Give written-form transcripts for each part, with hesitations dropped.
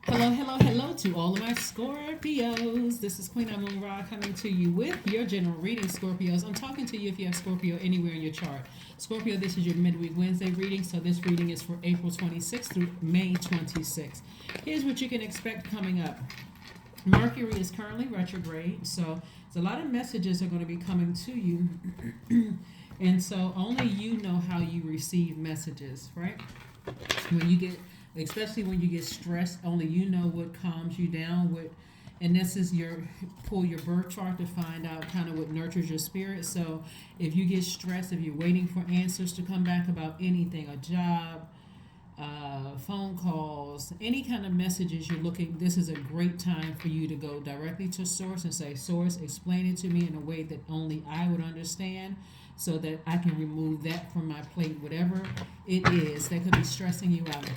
Hello, hello, hello to all of my Scorpios. This is Queen Moon Ra coming to you with your general reading, Scorpios. I'm talking to you if you have Scorpio anywhere in your chart. Scorpio, this is your midweek Wednesday reading. So this reading is for April 26th through May 26th. Here's what you can expect coming up. Mercury is currently retrograde, so a lot of messages are going to be coming to you. And so only you know how you receive messages, right? When you get, especially when you get stressed, only you know what calms you down, what, and this is your, pull your birth chart to find out kind of what nurtures your spirit. So if you get stressed, if you're waiting for answers to come back about anything, a job, phone calls, any kind of messages you're looking, this is a great time for you to go directly to source and say, source, explain it to me in a way that only I would understand, so that I can remove that from my plate, whatever it is that could be stressing you out.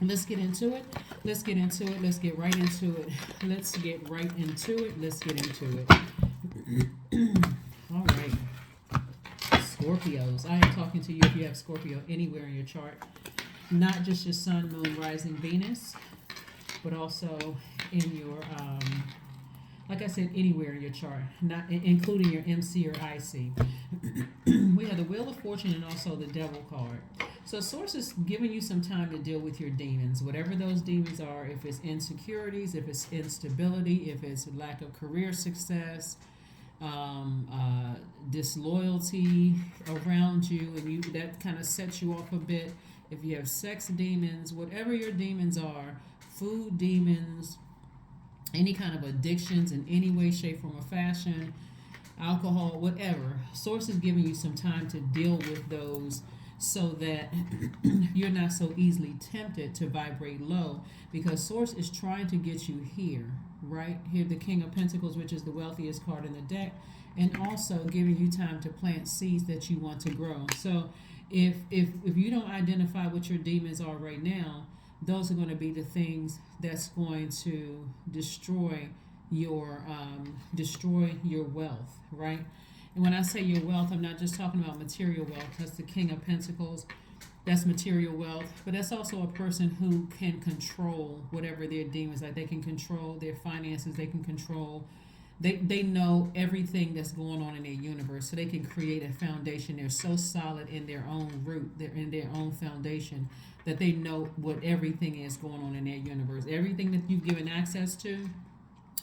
Let's get into it. Let's get into it. Let's get right into it. Let's get right into it. Let's get into it. All right. Scorpios. I am talking to you if you have Scorpio anywhere in your chart. Not just your sun, moon, rising, Venus, but also in your, like I said, anywhere in your chart, not including your MC or IC. We have the Wheel of Fortune and also the Devil card. So source is giving you some time to deal with your demons, whatever those demons are. If it's insecurities, if it's instability, if it's lack of career success, disloyalty around you, and you that kind of sets you off a bit. If you have sex demons, whatever your demons are, food demons, any kind of addictions in any way, shape, form, or fashion, alcohol, whatever. Source is giving you some time to deal with those so that you're not so easily tempted to vibrate low, because source is trying to get you here, right? Here, the King of Pentacles, which is the wealthiest card in the deck, and also giving you time to plant seeds that you want to grow. So if you don't identify what your demons are right now, those are going to be the things that's going to destroy your wealth, right? And when I say your wealth, I'm not just talking about material wealth. That's the King of Pentacles. That's material wealth. But that's also a person who can control whatever their demons. Like, they can control their finances. They can control. They know everything that's going on in their universe. So they can create a foundation. They're so solid in their own root. They're in their own foundation that they know what everything is going on in their universe. Everything that you've given access to,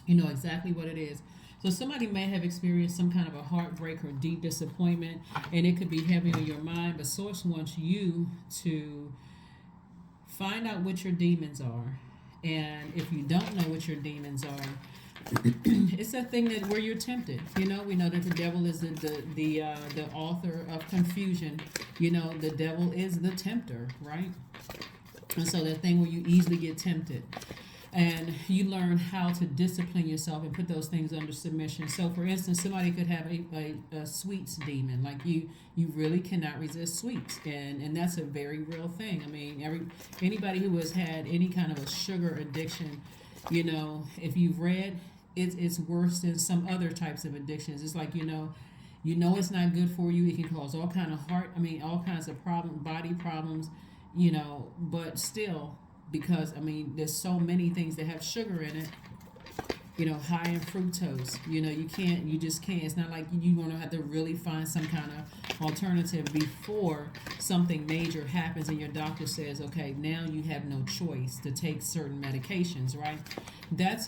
you know exactly what it is. So somebody may have experienced some kind of a heartbreak or deep disappointment, and it could be heavy on your mind, but Source wants you to find out what your demons are. And if you don't know what your demons are, it's that thing that where you're tempted. You know, we know that the devil is the author of confusion. You know, the devil is the tempter, right? And so that thing where you easily get tempted, and you learn how to discipline yourself and put those things under submission. So, for instance, somebody could have a sweets demon, like you really cannot resist sweets, and that's a very real thing. I mean, anybody who has had any kind of a sugar addiction, you know, if you've read, it's worse than some other types of addictions. It's like, you know it's not good for you. It can cause all kind of all kinds of body problems, you know, but still, because there's so many things that have sugar in it, you know, high in fructose. You know, you just can't. It's not like you're going to have to really find some kind of alternative before something major happens and your doctor says, okay, now you have no choice to take certain medications, right? That's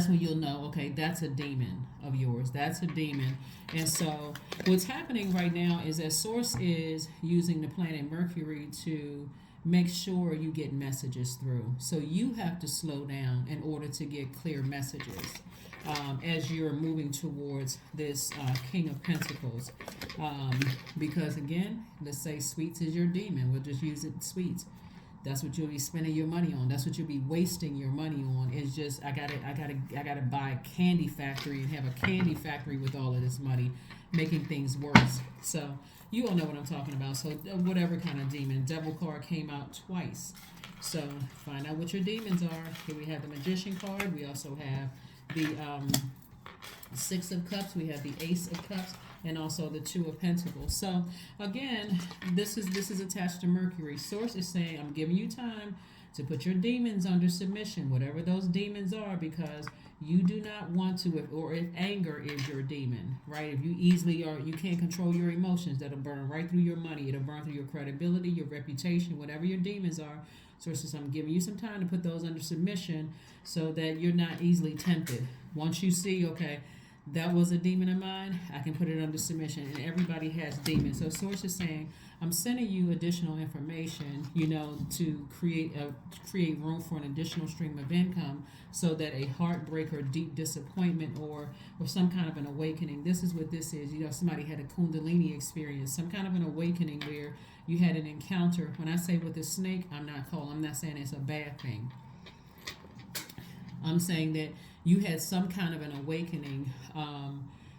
when you'll know, okay, that's a demon of yours. That's a demon. And so what's happening right now is that Source is using the planet Mercury to make sure you get messages through. So you have to slow down in order to get clear messages as you're moving towards this King of Pentacles. Because again, let's say sweets is your demon. We'll just use it, sweets. That's what you'll be spending your money on. That's what you'll be wasting your money on. It's just I gotta buy a candy factory and have a candy factory with all of this money, making things worse. So you all know what I'm talking about. So whatever kind of demon. Devil card came out twice. So find out what your demons are. Here we have the Magician card. We also have the Six of Cups. We have the Ace of Cups, and also the Two of Pentacles. So again, this is attached to Mercury. Source is saying, I'm giving you time to put your demons under submission, whatever those demons are, because you do not want to, if anger is your demon, right? If you easily are, you can't control your emotions, that'll burn right through your money. It'll burn through your credibility, your reputation, whatever your demons are. So it's just, I'm giving you some time to put those under submission so that you're not easily tempted. Once you see, okay, that was a demon of mine, I can put it under submission. And everybody has demons. So Source is saying, I'm sending you additional information, to create room for an additional stream of income, so that a heartbreak or deep disappointment or some kind of an awakening. This is what this is. Somebody had a Kundalini experience, some kind of an awakening where you had an encounter. When I say with the snake, I'm not saying it's a bad thing. I'm saying that you had some kind of an awakening,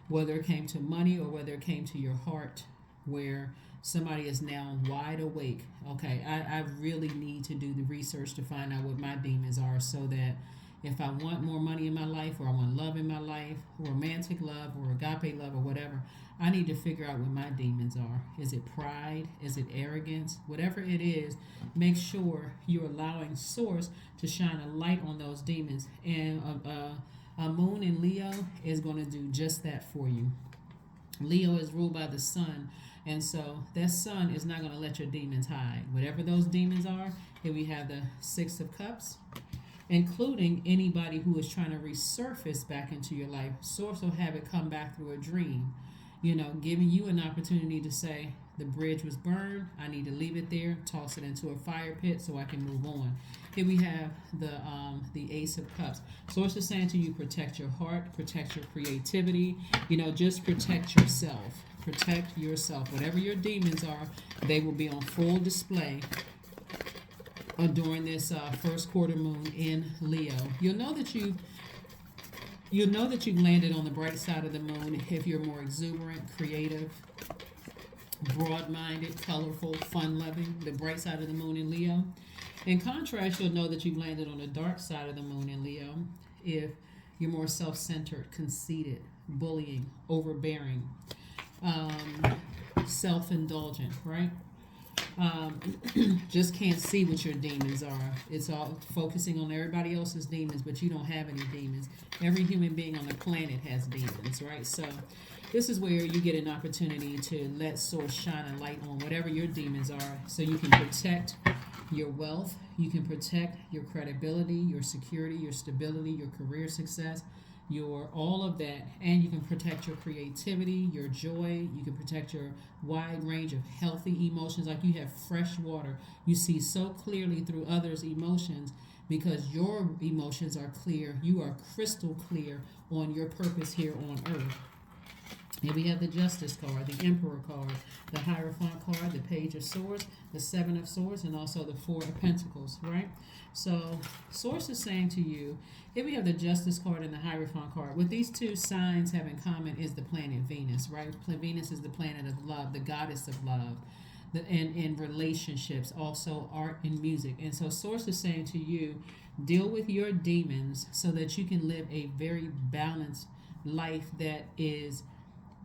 whether it came to money or whether it came to your heart, where somebody is now wide awake. Okay, I really need to do the research to find out what my demons are, so that if I want more money in my life, or I want love in my life, romantic love or agape love or whatever, I need to figure out what my demons are. Is it pride? Is it arrogance? Whatever it is, make sure you're allowing Source to shine a light on those demons. And a moon in Leo is going to do just that for you. Leo is ruled by the sun. And so that sun is not going to let your demons hide. Whatever those demons are, here we have the Six of Cups, including anybody who is trying to resurface back into your life. Source will have it come back through a dream, giving you an opportunity to say, the bridge was burned, I need to leave it there, toss it into a fire pit so I can move on. Here we have the Ace of Cups. Source is saying to you, protect your heart, protect your creativity, just protect yourself. Protect yourself. Whatever your demons are, they will be on full display during this first quarter moon in Leo. You'll know that you've landed on the bright side of the moon if you're more exuberant, creative, broad-minded, colorful, fun-loving. The bright side of the moon in Leo. In contrast, you'll know that you've landed on the dark side of the moon in Leo if you're more self-centered, conceited, bullying, overbearing, self-indulgent, right? Just can't see what your demons are. It's all focusing on everybody else's demons, but you don't have any demons. Every human being on the planet has demons, right? So this is where you get an opportunity to let Source shine a light on whatever your demons are, so you can protect your wealth, you can protect your credibility, your security, your stability, your career success, your all of that, and you can protect your creativity, your joy. You can protect your wide range of healthy emotions. Like you have fresh water, you see so clearly through others' emotions because your emotions are clear. You are crystal clear on your purpose here on earth. Here we have the Justice card, the Emperor card, the Hierophant card, the Page of Swords, the Seven of Swords, and also the Four of Pentacles, right? So Source is saying to you, here we have the Justice card and the Hierophant card. What these two signs have in common is the planet Venus, right? Venus is the planet of love, the goddess of love, and relationships, also art and music. And so Source is saying to you, deal with your demons so that you can live a very balanced life that is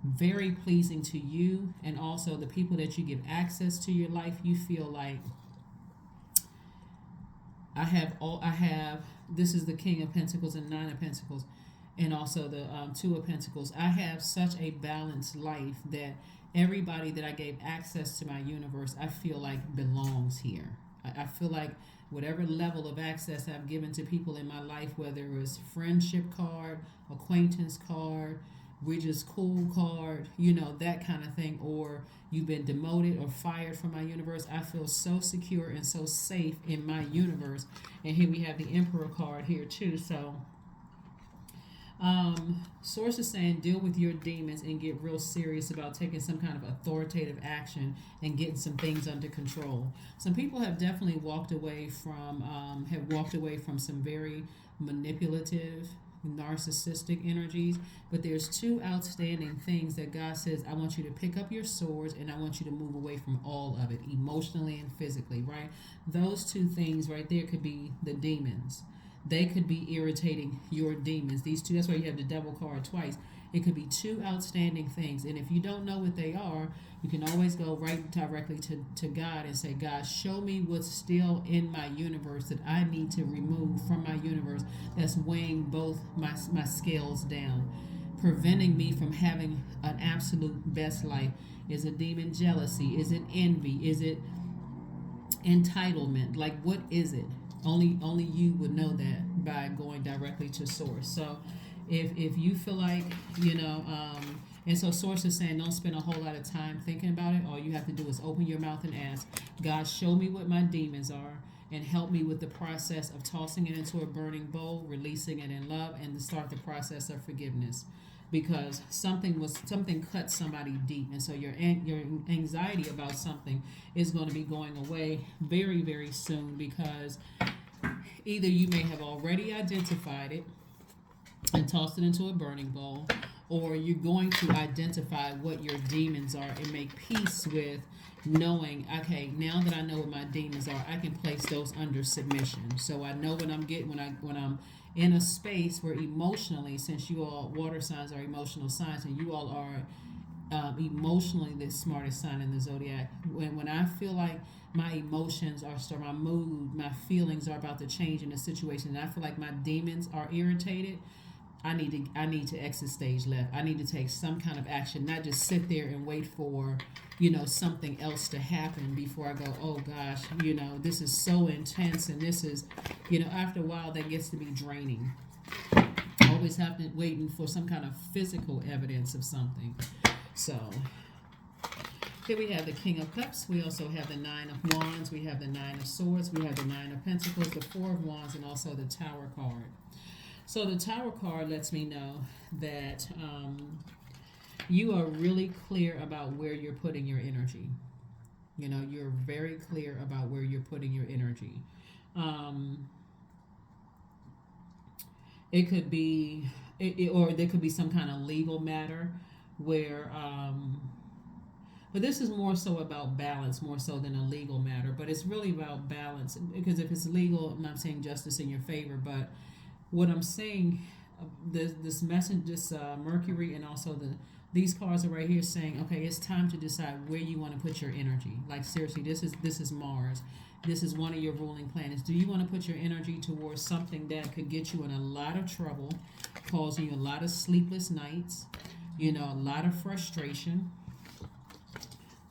very pleasing to you, and also the people that you give access to your life. You feel like I have this is the King of Pentacles and Nine of Pentacles, and also the Two of Pentacles. I have such a balanced life that everybody that I gave access to my universe, I feel like belongs here. I feel like whatever level of access I've given to people in my life, whether it was friendship card, acquaintance card, we're just cool card, that kind of thing, or you've been demoted or fired from my universe, I feel so secure and so safe in my universe. And here we have the Emperor card here too. So Source is saying deal with your demons and get real serious about taking some kind of authoritative action and getting some things under control. Some people have definitely walked away from some very manipulative, narcissistic energies, but there's two outstanding things that God says, I want you to pick up your swords and I want you to move away from all of it, emotionally and physically, right? Those two things right there could be the demons. They could be irritating your demons. These two, that's why you have the Devil card twice. It could be two outstanding things. And if you don't know what they are, you can always go right directly to God and say, God, show me what's still in my universe that I need to remove from my universe that's weighing both my scales down, preventing me from having an absolute best life. Is it demon jealousy? Is it envy? Is it entitlement? Like, what is it? Only you would know that by going directly to source. So if you feel like, and so source is saying don't spend a whole lot of time thinking about it. All you have to do is open your mouth and ask, God, show me what my demons are and help me with the process of tossing it into a burning bowl, releasing it in love, and to start the process of forgiveness. Because something cut somebody deep, and so your anxiety about something is going to be going away very, very soon, because either you may have already identified it and tossed it into a burning bowl, or you're going to identify what your demons are and make peace with knowing, okay, now that I know what my demons are, I can place those under submission. So I know what I'm getting when I'm in a space where emotionally, since you all water signs are emotional signs, and you all are emotionally the smartest sign in the zodiac. When I feel like my emotions are, my mood, my feelings are about to change in a situation, and I feel like my demons are irritated, I need to exit stage left. I need to take some kind of action, not just sit there and wait for, something else to happen before I go, oh gosh, this is so intense, and this is, after a while that gets to be draining. Always have to waiting for some kind of physical evidence of something. So here we have the King of Cups. We also have the Nine of Wands. We have the Nine of Swords. We have the Nine of Pentacles, the Four of Wands, and also the Tower card. So the Tower card lets me know that you are really clear about where you're putting your energy. You're very clear about where you're putting your energy. It could be, or there could be some kind of legal matter where, but this is more so about balance, more so than a legal matter. But it's really about balance, because if it's legal, I'm not saying justice in your favor, but what I'm saying, this message, this Mercury, and also these cards are right here saying, okay, it's time to decide where you want to put your energy. Like, seriously, this is Mars. This is one of your ruling planets. Do you want to put your energy towards something that could get you in a lot of trouble, causing you a lot of sleepless nights, a lot of frustration?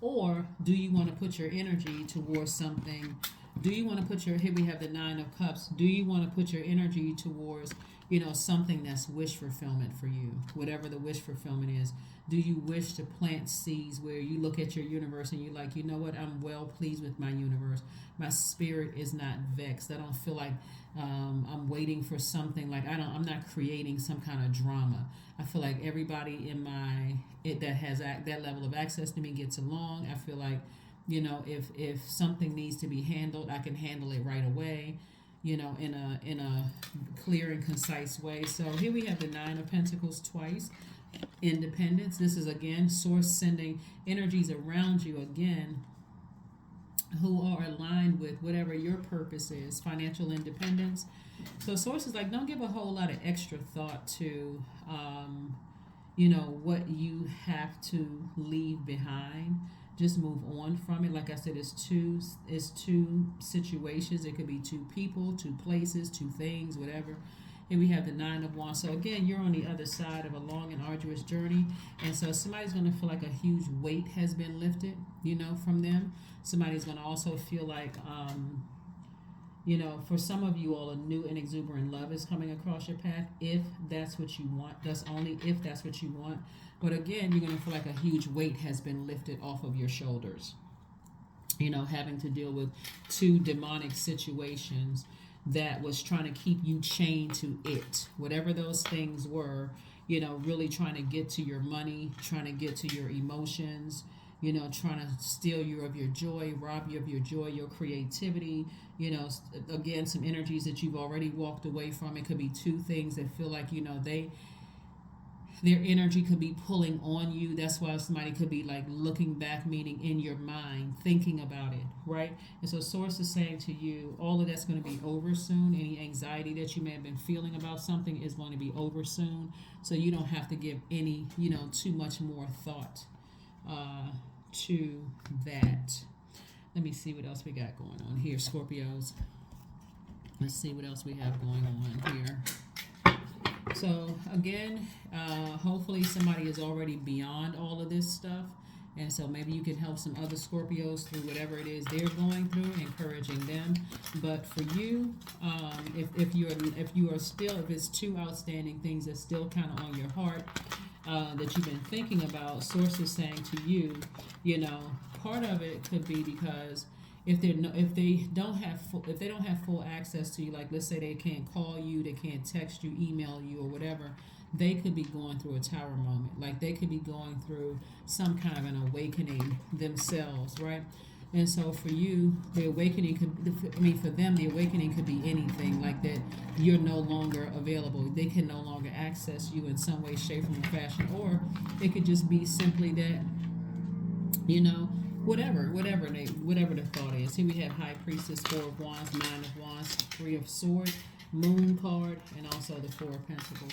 Or do you want to put your energy towards something? Do you want to put here we have the Nine of Cups. Do you want to put your energy towards, something that's wish fulfillment for you? Whatever the wish fulfillment is. Do you wish to plant seeds where you look at your universe and you're like, you know what, I'm well pleased with my universe. My spirit is not vexed. I don't feel like I'm waiting for something. Like I'm not creating some kind of drama. I feel like everybody that has that level of access to me gets along. I feel like, if something needs to be handled, I can handle it right away, in a clear and concise way. So here we have the Nine of Pentacles twice. Independence. This is again source sending energies around you again who are aligned with whatever your purpose is. Financial independence. So source is like, don't give a whole lot of extra thought to what you have to leave behind. Just move on from it. Like I said, it's two situations. It could be two people, two places, two things, whatever. And we have the Nine of Wands. So again, you're on the other side of a long and arduous journey. And so somebody's going to feel like a huge weight has been lifted, from them. Somebody's going to also feel like, for some of you all, a new and exuberant love is coming across your path. If that's what you want. That's only if that's what you want. But again, you're going to feel like a huge weight has been lifted off of your shoulders. Having to deal with two demonic situations that was trying to keep you chained to it. Whatever those things were, really trying to get to your money, trying to get to your emotions, trying to steal you of your joy, rob you of your joy, your creativity, again, some energies that you've already walked away from. It could be two things that feel like, their energy could be pulling on you. That's why somebody could be like looking back, meaning in your mind, thinking about it, right? And so Source is saying to you, all of that's going to be over soon. Any anxiety that you may have been feeling about something is going to be over soon. So you don't have to give any, too much more thought to that. Let me see what else we got going on here, Scorpios. Let's see what else we have going on here. So again, hopefully somebody is already beyond all of this stuff, and so maybe you can help some other Scorpios through whatever it is they're going through, encouraging them. But for you, if it's two outstanding things that's still kind of on your heart that you've been thinking about, Source is saying to you, part of it could be because if they don't have full access to you, like let's say they can't call you, they can't text you, email you, or whatever, they could be going through a tower moment. Like they could be going through some kind of an awakening themselves, right? And so for you, the awakening for them, the awakening could be anything, like that you're no longer available. They can no longer access you in some way, shape, form, or fashion. Or it could just be simply that, whatever the thought is. Here we have High Priestess, Four of Wands, Nine of Wands, Three of Swords, Moon card, and also the Four of Pentacles.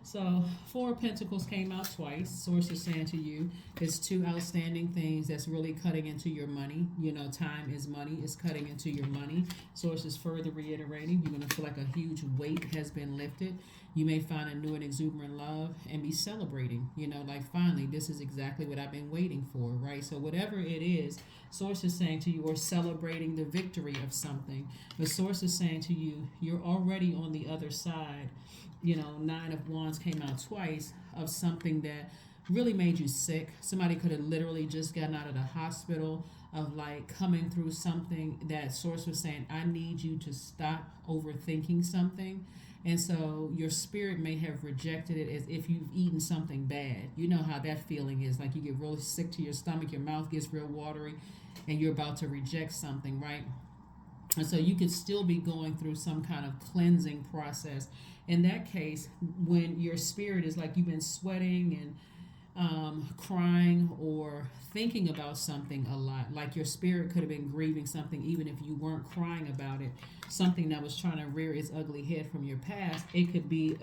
So Four of Pentacles came out twice. Source is saying to you, it's two outstanding things that's really cutting into your money. Time is money. It's cutting into your money. Source is further reiterating, you're going to feel like a huge weight has been lifted. You may find a new and exuberant love and be celebrating, like finally, this is exactly what I've been waiting for, right? So whatever it is, Source is saying to you, or celebrating the victory of something. The Source is saying to you, you're already on the other side. Nine of Wands came out twice of something that really made you sick. Somebody could have literally just gotten out of the hospital, of like coming through something that Source was saying, I need you to stop overthinking something. And so your spirit may have rejected it as if you've eaten something bad. You know how that feeling is, like you get really sick to your stomach, your mouth gets real watery, and you're about to reject something, right? And so you could still be going through some kind of cleansing process. In that case, when your spirit is like you've been sweating and crying or thinking about something a lot, like your spirit could have been grieving something even if you weren't crying about it, something that was trying to rear its ugly head from your past. It could be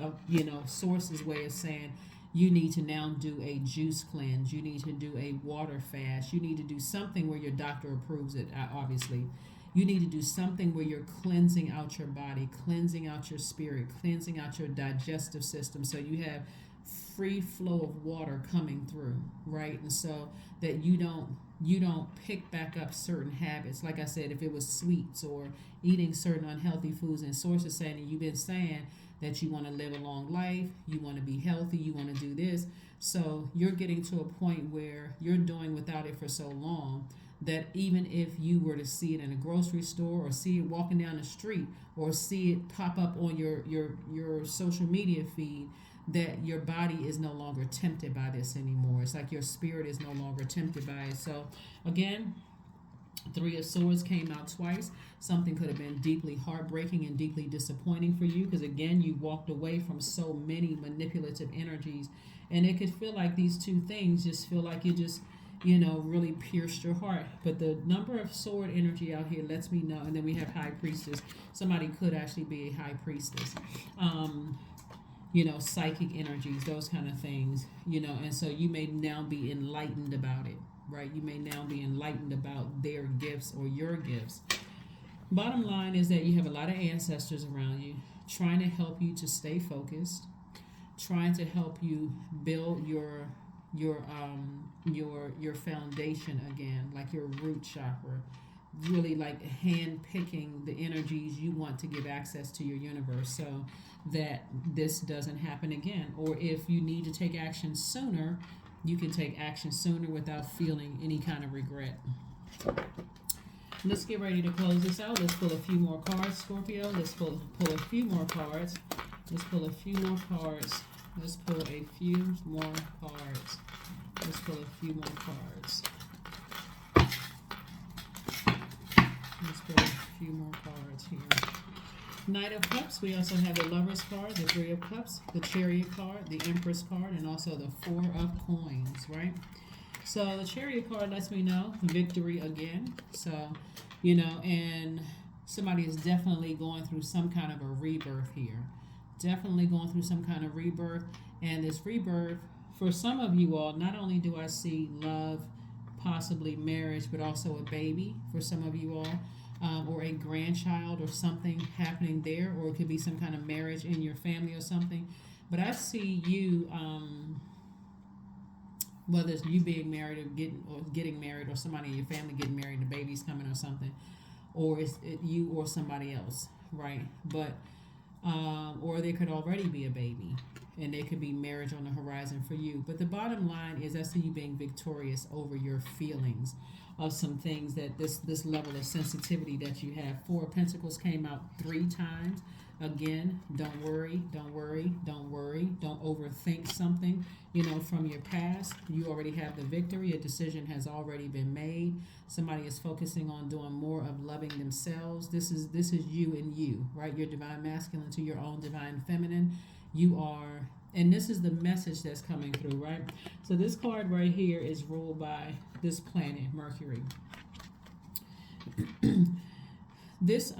Source's way of saying, you need to now do a juice cleanse, you need to do a water fast, you need to do something where your doctor approves it, obviously. You need to do something where you're cleansing out your body, cleansing out your spirit, cleansing out your digestive system, so you have free flow of water coming through, right? And so that you don't pick back up certain habits. Like I said, if it was sweets or eating certain unhealthy foods, and Source is saying, and you've been saying that you want to live a long life, you want to be healthy, you want to do this. So you're getting to a point where you're doing without it for so long that even if you were to see it in a grocery store or see it walking down the street or see it pop up on your social media feed, that your body is no longer tempted by this anymore. It's like your spirit is no longer tempted by it. So again, Three of Swords came out twice. Something could have been deeply heartbreaking and deeply disappointing for you because again, you walked away from so many manipulative energies, and it could feel like these two things just feel like you just really pierced your heart. But the number of sword energy out here lets me know. And then we have High Priestess. Somebody could actually be a High Priestess. Psychic energies, those kind of things, and so you may now be enlightened about it, right? You may now be enlightened about their gifts or your gifts. Bottom line is that you have a lot of ancestors around you trying to help you to stay focused, trying to help you build your foundation again, like your root chakra, really like hand picking the energies you want to give access to your universe so that this doesn't happen again. Or if you need to take action sooner, you can take action sooner without feeling any kind of regret. Let's get ready to close this out. Let's pull a few more cards, Scorpio. Let's pull a few more cards. Let's pull a few more cards. Let's pull a few more cards. Let's pull a few more cards. Let's pull a few more cards here. Knight of Cups. We also have the Lover's card, the Three of Cups, the Chariot card, the Empress card, and also the Four of Coins, right? So the Chariot card lets me know victory again. So, and somebody is definitely going through some kind of a rebirth here. Definitely going through some kind of rebirth. And this rebirth, for some of you all, not only do I see love, possibly marriage, but also a baby for some of you all. Or a grandchild or something happening there, or it could be some kind of marriage in your family or something. But I see you, whether it's you being married or getting married, or somebody in your family getting married, the baby's coming or something, or it's you or somebody else, right? But or there could already be a baby, and there could be marriage on the horizon for you. But the bottom line is, I see you being victorious over your feelings of some things, that this level of sensitivity that you have. Four of Pentacles came out 3 times. Again, don't worry, don't worry, don't worry. Don't overthink something, from your past. You already have the victory. A decision has already been made. Somebody is focusing on doing more of loving themselves. This is you and you, right? Your divine masculine to your own divine feminine. You are, and this is the message that's coming through, right? So this card right here is ruled by this planet, Mercury. This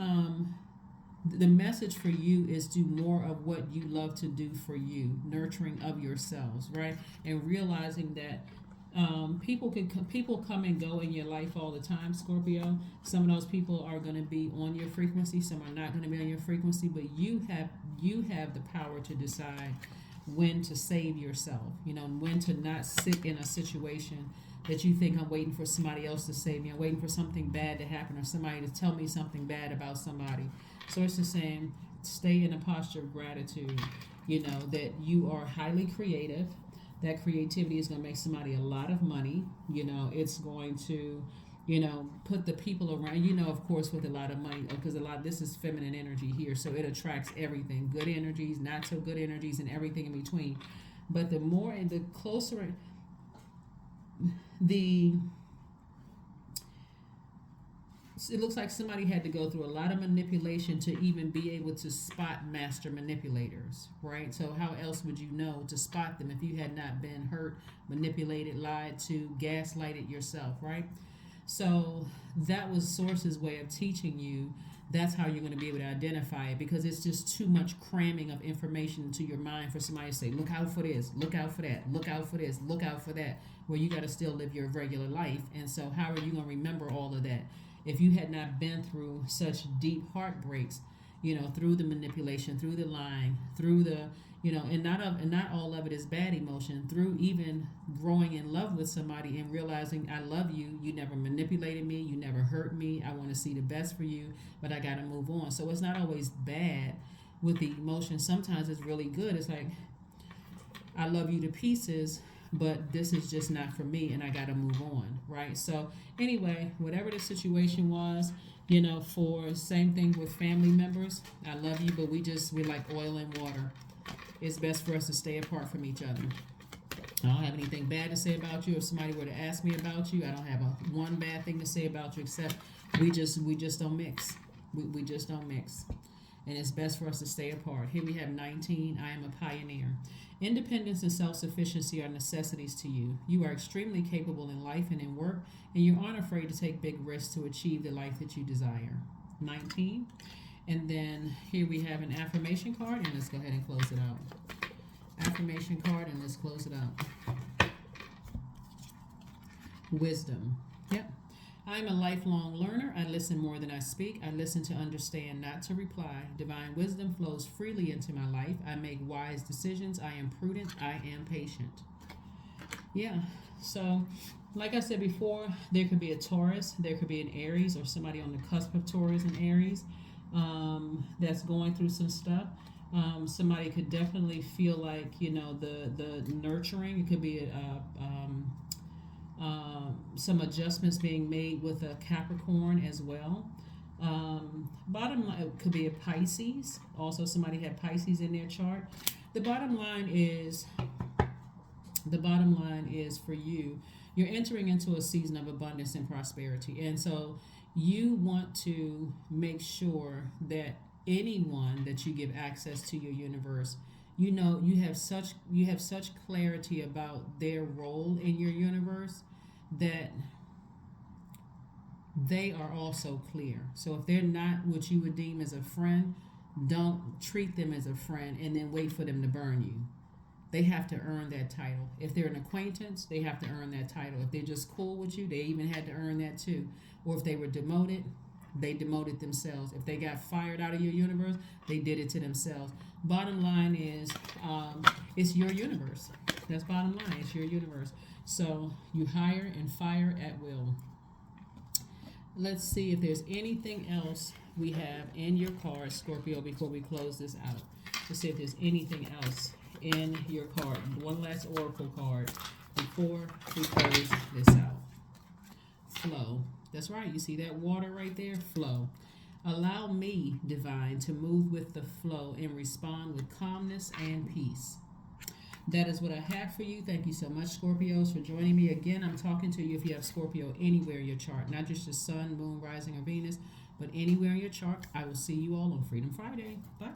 the message for you is do more of what you love to do for you, nurturing of yourselves, right? And realizing that people come and go in your life all the time, Scorpio. Some of those people are going to be on your frequency, some are not going to be on your frequency, but you have the power to decide when to save yourself, when to not sit in a situation that you think, I'm waiting for somebody else to save me, I'm waiting for something bad to happen, or somebody to tell me something bad about somebody. So it's just saying, stay in a posture of gratitude, that you are highly creative. That creativity is going to make somebody a lot of money. It's going to, put the people around, of course, with a lot of money, because this is feminine energy here. So it attracts everything, good energies, not so good energies, and everything in between. But the more and the closer it looks like somebody had to go through a lot of manipulation to even be able to spot master manipulators, right? So how else would you know to spot them if you had not been hurt, manipulated, lied to, gaslighted yourself, right? So that was Source's way of teaching you. That's how you're going to be able to identify it, because it's just too much cramming of information into your mind for somebody to say, look out for this, look out for that, look out for this, look out for that, where you got to still live your regular life. And so how are you going to remember all of that if you had not been through such deep heartbreaks, through the manipulation, through the lying, through the, and not all of it is bad emotion, through even growing in love with somebody and realizing, I love you, you never manipulated me, you never hurt me, I want to see the best for you, but I got to move on. So it's not always bad with the emotion. Sometimes it's really good. It's like, I love you to pieces, but this is just not for me, and I got to move on, right? So anyway, whatever the situation was, for same thing with family members. I love you, but we're like oil and water. It's best for us to stay apart from each other. I don't have anything bad to say about you. If somebody were to ask me about you, I don't have one bad thing to say about you, except we just don't mix. We just don't mix. And it's best for us to stay apart. Here we have 19. I am a pioneer. Independence and self-sufficiency are necessities to you. You are extremely capable in life and in work, and you aren't afraid to take big risks to achieve the life that you desire. 19. And then here we have an affirmation card, and let's go ahead and close it out. Affirmation card, and let's close it out. Wisdom. Yep. I'm a lifelong learner. I listen more than I speak. I listen to understand, not to reply. Divine wisdom flows freely into my life. I make wise decisions. I am prudent. I am patient. Yeah. So, like I said before, there could be a Taurus. There could be an Aries, or somebody on the cusp of Taurus and Aries that's going through some stuff. Somebody could definitely feel like, the nurturing. It could be some adjustments being made with a Capricorn as well. Bottom line, it could be a Pisces. Also, somebody had Pisces in their chart. The bottom line is for you, you're entering into a season of abundance and prosperity. And so you want to make sure that anyone that you give access to your universe, you know you have such clarity about their role in your universe that they are also clear. So if they're not what you would deem as a friend, don't treat them as a friend and then wait for them to burn you. They have to earn that title. If they're an acquaintance, they have to earn that title. If they're just cool with you, they even had to earn that too. Or if they were demoted, they demoted themselves. If they got fired out of your universe, they did it to themselves. Bottom line is, it's your universe. That's bottom line. It's your universe. So you hire and fire at will. Let's see if there's anything else we have in your card, Scorpio, before we close this out. Let's see if there's anything else in your card. One last oracle card before we close this out. Flow. That's right. You see that water right there? Flow. Allow me, divine, to move with the flow and respond with calmness and peace. That is what I have for you. Thank you so much, Scorpios, for joining me. Again, I'm talking to you if you have Scorpio anywhere in your chart, not just your sun, moon, rising, or Venus, but anywhere in your chart. I will see you all on Freedom Friday. Bye.